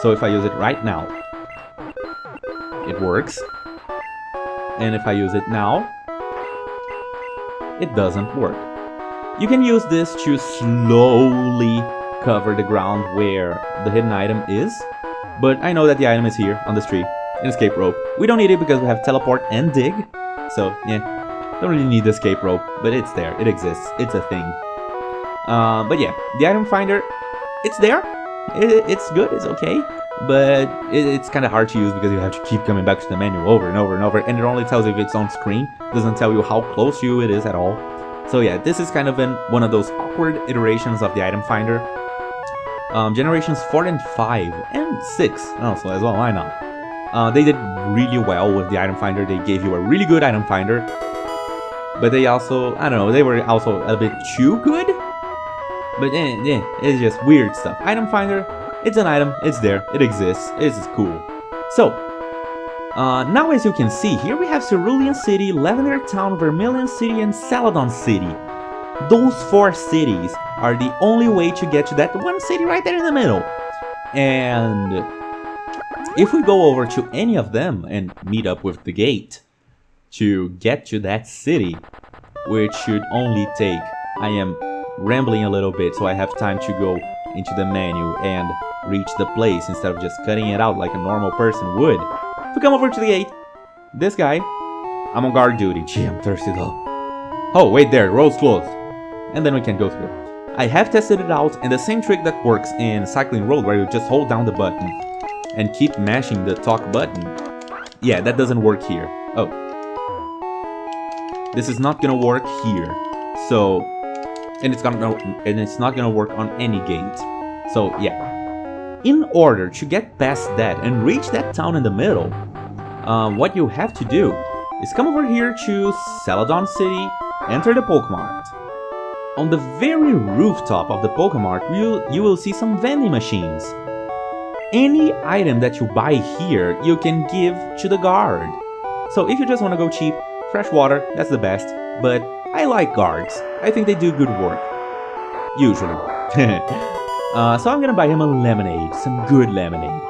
So if I use it right now, it works. And if I use it now, it doesn't work. You can use this to slowly cover the ground where the hidden item is, but I know that the item is here on this tree, an escape rope. We don't need it because we have teleport and dig, so yeah, don't really need the escape rope, but it's there, it exists, it's a thing. But yeah, the item finder, it's there, it's good, it's okay, but it's kind of hard to use because you have to keep coming back to the menu over and over and over, and it only tells you if it's on screen, it doesn't tell you how close to you it is at all. So yeah, this is kind of one of those awkward iterations of the item finder. Generations 4 and 5 and 6 also as well, why not? They did really well with the item finder. They gave you a really good item finder, but they also, I don't know, they were also a bit too good. But it's just weird stuff. Item finder, it's an item, it's there, it exists, it's cool. So, Now as you can see, here we have Cerulean City, Lavender Town, Vermilion City, and Celadon City. Those 4 cities are the only way to get to that one city right there in the middle. And if we go over to any of them and meet up with the gate to get to that city, which should only take... I am rambling a little bit so I have time to go into the menu and reach the place instead of just cutting it out like a normal person would. If we come over to the gate, this guy, I'm on guard duty. Gee, I'm thirsty though. Oh, wait there, road's closed. And then we can go through. I have tested it out, and the same trick that works in Cycling Road where you just hold down the button and keep mashing the talk button. Yeah, that doesn't work here. Oh. This is not gonna work here. So, and it's not gonna work on any gate. So, yeah. In order to get past that and reach that town in the middle, what you have to do is come over here to Celadon City, enter the Pokémon. On the very rooftop of the Pokémon, you will see some vending machines. Any item that you buy here, you can give to the guard. So if you just want to go cheap, fresh water, that's the best. But I like guards. I think they do good work. Usually. So I'm gonna buy him a lemonade, some good lemonade.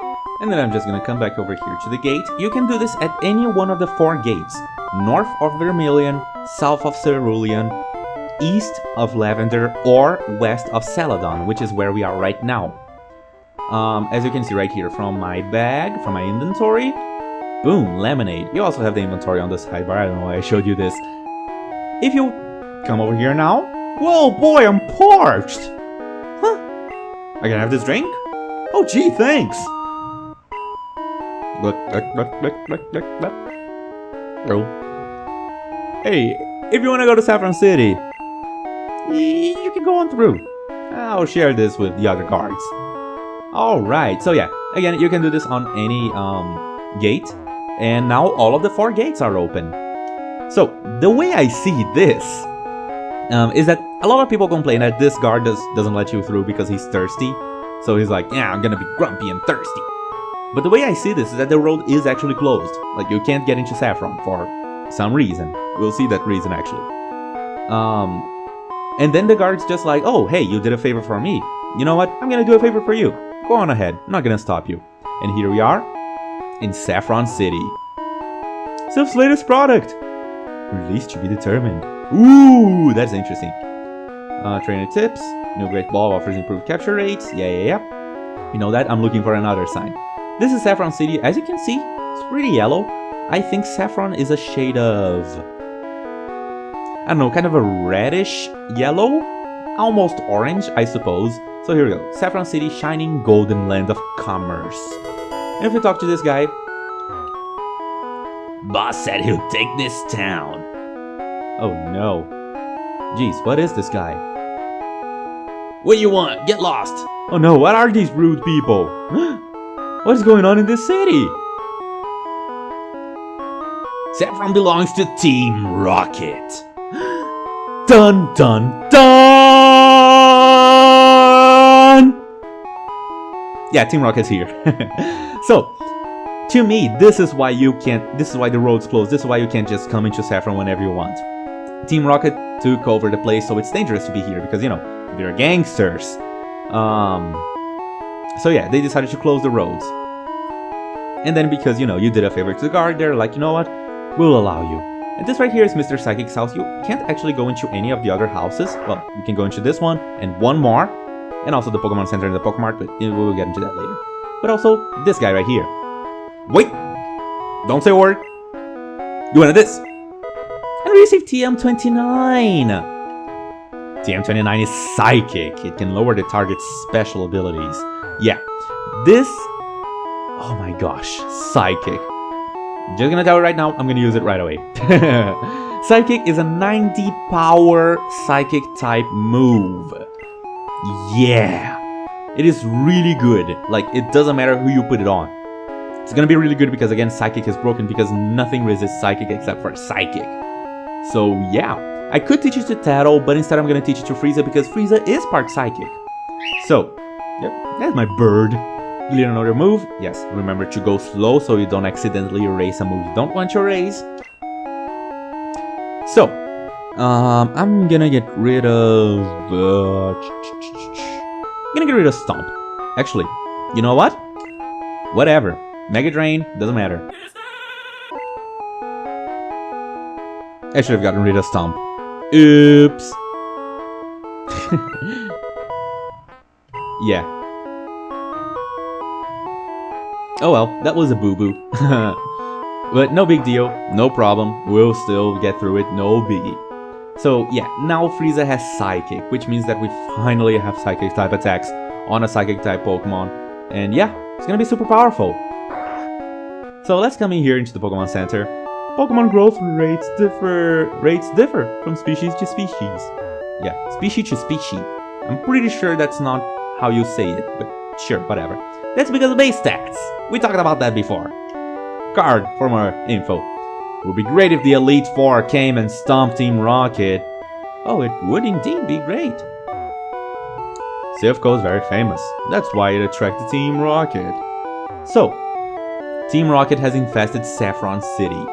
And then I'm just gonna come back over here to the gate. You can do this at any one of the 4 gates. North of Vermilion, south of Cerulean, east of Lavender, or west of Celadon, which is where we are right now. As you can see right here, from my bag, from my inventory, boom, lemonade. You also have the inventory on the sidebar, I don't know why I showed you this. If you come over here now, whoa boy, I'm parched! Huh? I can have this drink? Oh gee, thanks! Oh. Hey, if you want to go to Saffron City, you can go on through. I'll share this with the other guards. Alright, so yeah, again, you can do this on any gate. And now all of the 4 gates are open. So, the way I see this is that a lot of people complain that this guard doesn't let you through because he's thirsty. So he's like, yeah, I'm gonna be grumpy and thirsty. But the way I see this is that the road is actually closed. Like, you can't get into Saffron for some reason. We'll see that reason actually. And then the guard's just like, oh, hey, you did a favor for me. You know what? I'm gonna do a favor for you. Go on ahead. I'm not gonna stop you. And here we are in Saffron City. Sif's latest product. Release to be determined. Ooh, that's interesting. Trainer tips. New Great Ball offers improved capture rates. Yeah. You know that? I'm looking for another sign. This is Saffron City. As you can see, it's pretty yellow. I think saffron is a shade of... I don't know, kind of a reddish yellow? Almost orange, I suppose. So here we go. Saffron City, shining golden land of commerce. And if we talk to this guy... Boss said he'll take this town. Oh no. Jeez, what is this guy? What do you want? Get lost! Oh no, what are these rude people? What is going on in this city? Saffron belongs to Team Rocket. Dun dun dun! Yeah, Team Rocket's here. So, to me, this is why the road's closed. This is why you can't just come into Saffron whenever you want. Team Rocket took over the place, so it's dangerous to be here because, you know, they're gangsters. So yeah, they decided to close the roads. And then because, you know, you did a favor to the guard, they're like, you know what? We'll allow you. And this right here is Mr. Psychic's house. You can't actually go into any of the other houses. Well, you can go into this one and one more. And also the Pokemon Center and the Pokemart, but we'll get into that later. But also, this guy right here. Wait! Don't say a word. You wanted this. And receive TM29. TM29 is Psychic. It can lower the target's special abilities. Yeah. This... Oh my gosh. Psychic. Just gonna tell you right now, I'm gonna use it right away. Psychic is a 90 power Psychic type move. Yeah. It is really good. Like, it doesn't matter who you put it on. It's gonna be really good because, again, Psychic is broken because nothing resists Psychic except for Psychic. So, yeah. I could teach it to Tattle, but instead I'm gonna teach it to Frieza because Frieza is part Psychic. So, yep, that's my bird. Learn another move. Yes, remember to go slow so you don't accidentally erase a move you don't want to erase. So, I'm gonna get rid of... gonna get rid of Stomp. Actually, you know what? Whatever. Mega Drain, doesn't matter. I should have gotten rid of Stomp. Oops. Yeah. Oh well, that was a boo-boo. But no big deal, no problem, we'll still get through it, no biggie. So yeah, now Frieza has Psychic, which means that we finally have Psychic type attacks on a Psychic type Pokemon. And yeah, it's gonna be super powerful. So let's come in here into the Pokemon Center. Pokemon growth rates differ from species to species. Yeah, species to species. I'm pretty sure that's not how you say it, but sure, whatever. That's because of base stats. We talked about that before. Card for more info. It would be great if the Elite Four came and stomped Team Rocket. Oh, it would indeed be great. Silph is very famous. That's why it attracted Team Rocket. So, Team Rocket has infested Saffron City.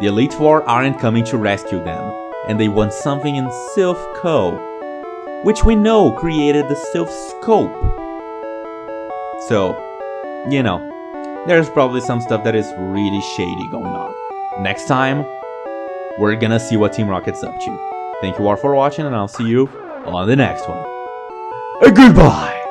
The Elite Four aren't coming to rescue them, and they want something in Silph Co, which we know created the Silph Scope. So, you know, there's probably some stuff that is really shady going on. Next time, we're gonna see what Team Rocket's up to. Thank you all for watching, and I'll see you on the next one. Goodbye!